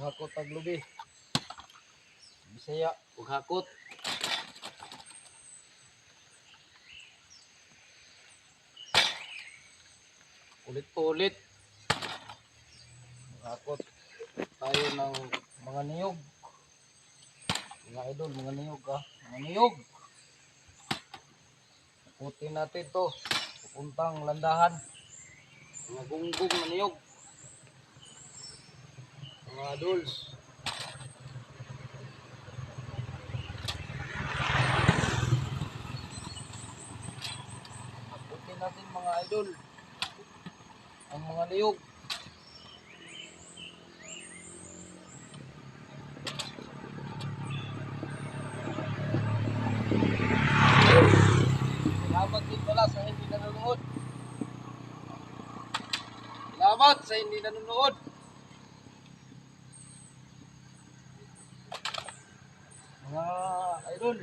Hakot ang lubi. Bisaya, hakot. Ulit-ulit. Hakot tayo ng mga niyog. Mga idol, mga niyog ah. Mga niyog. Putin natin to. Pupuntang landahan. Mga gunggong na niyog. Mga idols. Putin natin mga idol. Ang mga niyog. Salamat din pala sa hindi nanonood. Salamat sa hindi nanonood. Mga idol.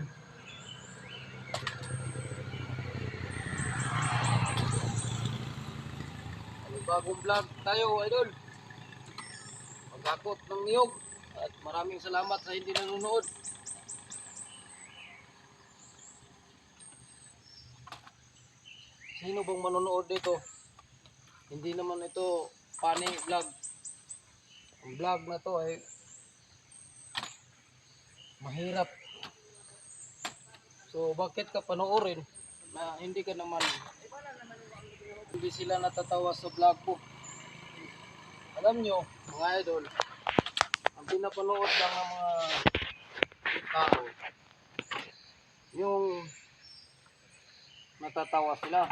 May bagong vlog tayo idol. Paghakot ng niyog. At maraming salamat sa hindi nanonood. Sino bang manonood dito? Hindi naman ito funny vlog. Ang vlog na to ay mahirap. So bakit ka panoorin na hindi ka naman, hindi sila natatawa sa vlog ko? Alam nyo mga idol, ang pinapanood lang ng mga tao yung natatawa sila.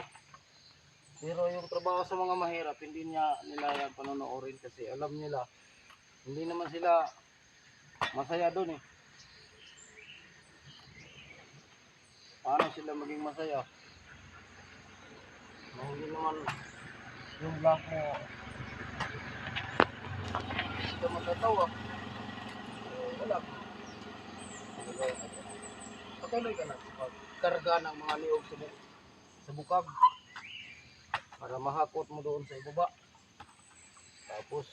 Pero yung trabaho sa mga mahirap, hindi nila yan panonoorin kasi alam nila, hindi naman sila masaya doon eh. Paano sila maging masaya? Hindi naman yung vlog mo, hindi ka matatawa. Wala. Patuloy ka na sa pagkarga ng mga niyog sa bukag. Para mahakot mo doon sa ibaba. Tapos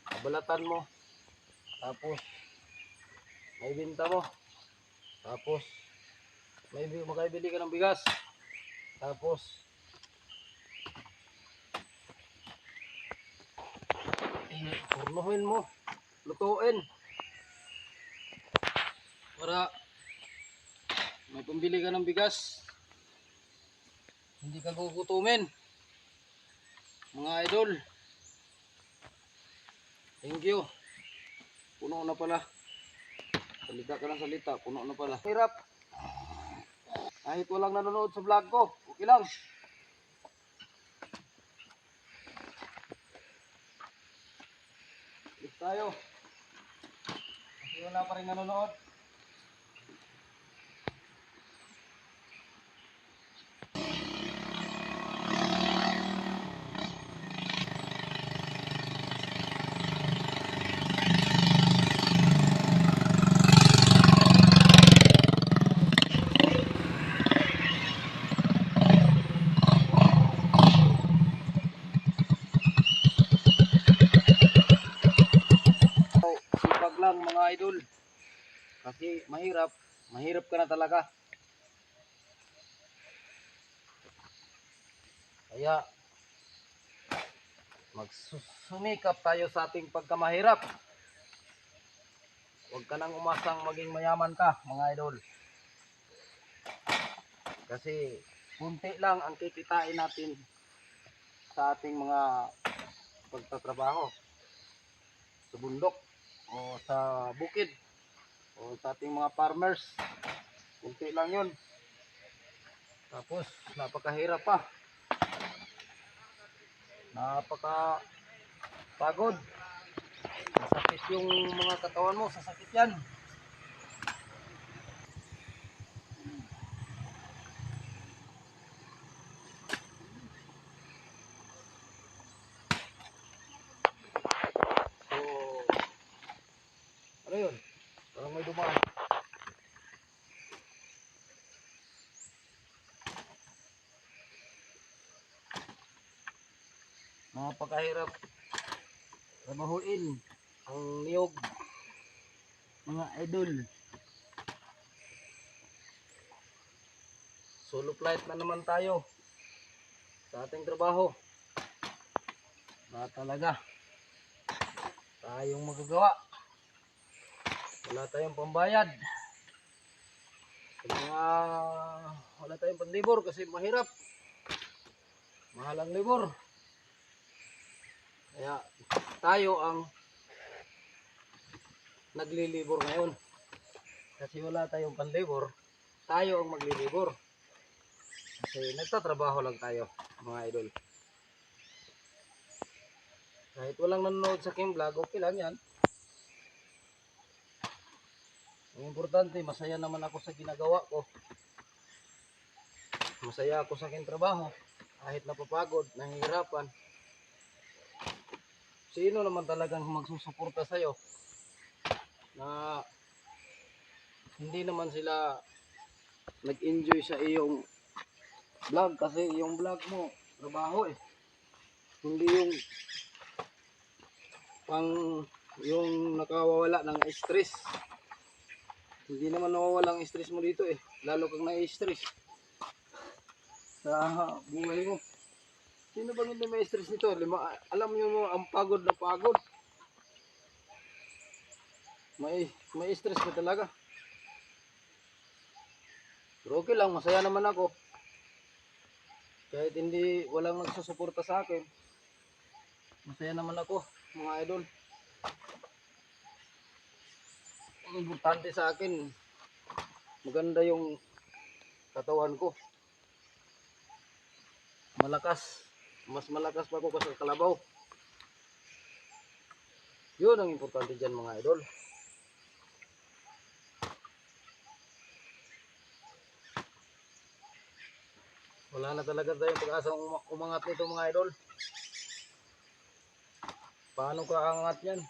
kabalatan mo. Tapos may binta mo. Tapos may makabili ka ng bigas. Tapos turnuhin mo. Lutuin. Para may pambili ka ng bigas. Hindi ka gugutumin. Mga idol, thank you. Puno na pala. Salita ka ng salita, puno na pala. Hirap. Kahit walang nanonood sa vlog ko, okay lang. Ulit tayo. Kasi wala pa rin nanonood. Sipag lang mga idol. Kasi mahirap ka na talaga. Kaya magsumikap tayo sa ating pagkamahirap. Huwag ka nang umasang maging mayaman ka mga idol. Kasi kunti lang ang kikitain natin sa ating mga pagtatrabaho. Sa bundok o sa bukid o sa ating mga farmers. Kunti lang yun. Tapos napakahirap pa. Napakapagod. Masakit yung mga katawan mo, sasakit yan. So, ano yun? Parang may dumaan. Napakahirap trabahuin ang niyog mga idol. Solo flight na naman tayo sa ating trabaho. Wala talaga tayong magagawa. Wala tayong pambayad. Wala tayong panlibor kasi mahirap. Mahal ang libor. Kaya tayo ang naglilibor ngayon. Kasi wala tayong panlibor, tayo ang maglilibor. Kasi nagtatrabaho lang tayo, mga idol. Kahit walang nanonood sa aking vlog, okay lang yan. Ang importante, masaya naman ako sa ginagawa ko. Masaya ako sa aking trabaho. Kahit napapagod, nahihirapan. Sino naman talagang magsusuporta sa'yo na hindi naman sila nag-enjoy sa iyong vlog? Kasi yung vlog mo, trabaho eh. Hindi yung yung nakawawala ng stress. Hindi naman nawawala ang stress mo dito eh. Lalo kang na-stress sa buhay mo. Sino bang hindi may stress nito? Alam nyo ang pagod na pagod. May stress ka talaga. Pero okay lang, masaya naman ako. Kahit hindi walang nagsusuporta sa akin, masaya naman ako, mga idol. Ang importante sa akin, maganda yung katawan ko. Malakas. Mas malakas pa ako kasi kalabaw. Yun ang importante dyan, mga idol. Wala na talaga tayong pag-asang umangat nito, mga idol. Paano ka angat yan?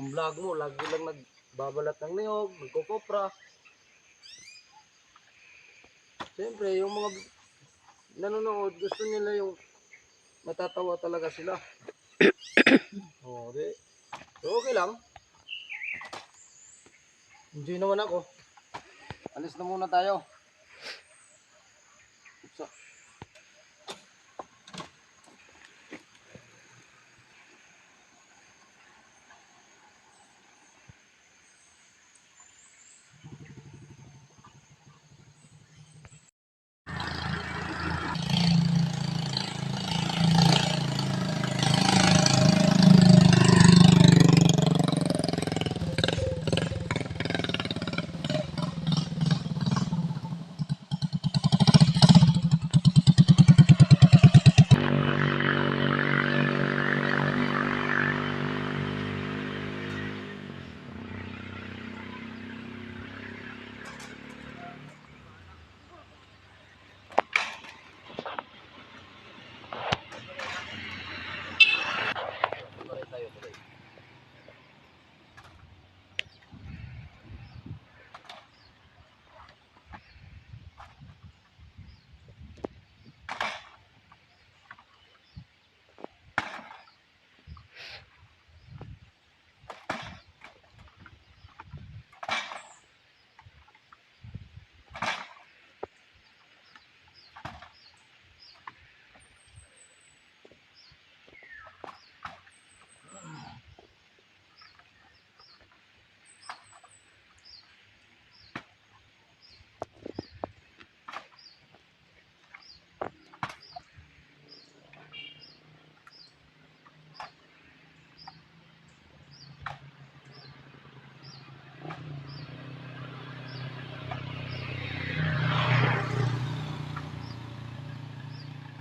Ang vlog mo, lagi lang nagbabalat ng niyog, nagkukopra. Siyempre, yung mga nanonood, gusto nila yung matatawa talaga sila. Okay. So, okay lang. Enjoy naman ako. Alis na muna tayo. So, tuloy tayo tuloy.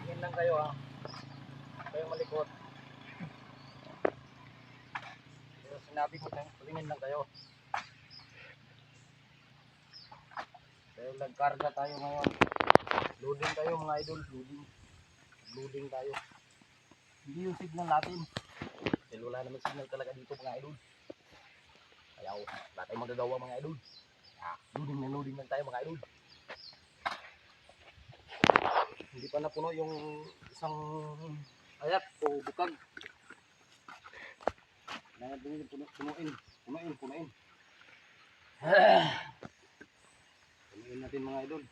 Tingin lang kayo ha. Kayong malikot. Pero sinabi ko tayo, tingin lang kayo. Kaya nagkarga tayo ngayon. Loading tayo, mga idol. Loading tayo. Hindi yung signal natin. Dahil wala naman signal talaga dito, mga idol. Kaya wala tayong magagawa, mga idol. Loading lang tayo, mga idol. Hindi pa napuno yung isang ayat o bukag. Kailangan din punuin. Punuin natin mga idol.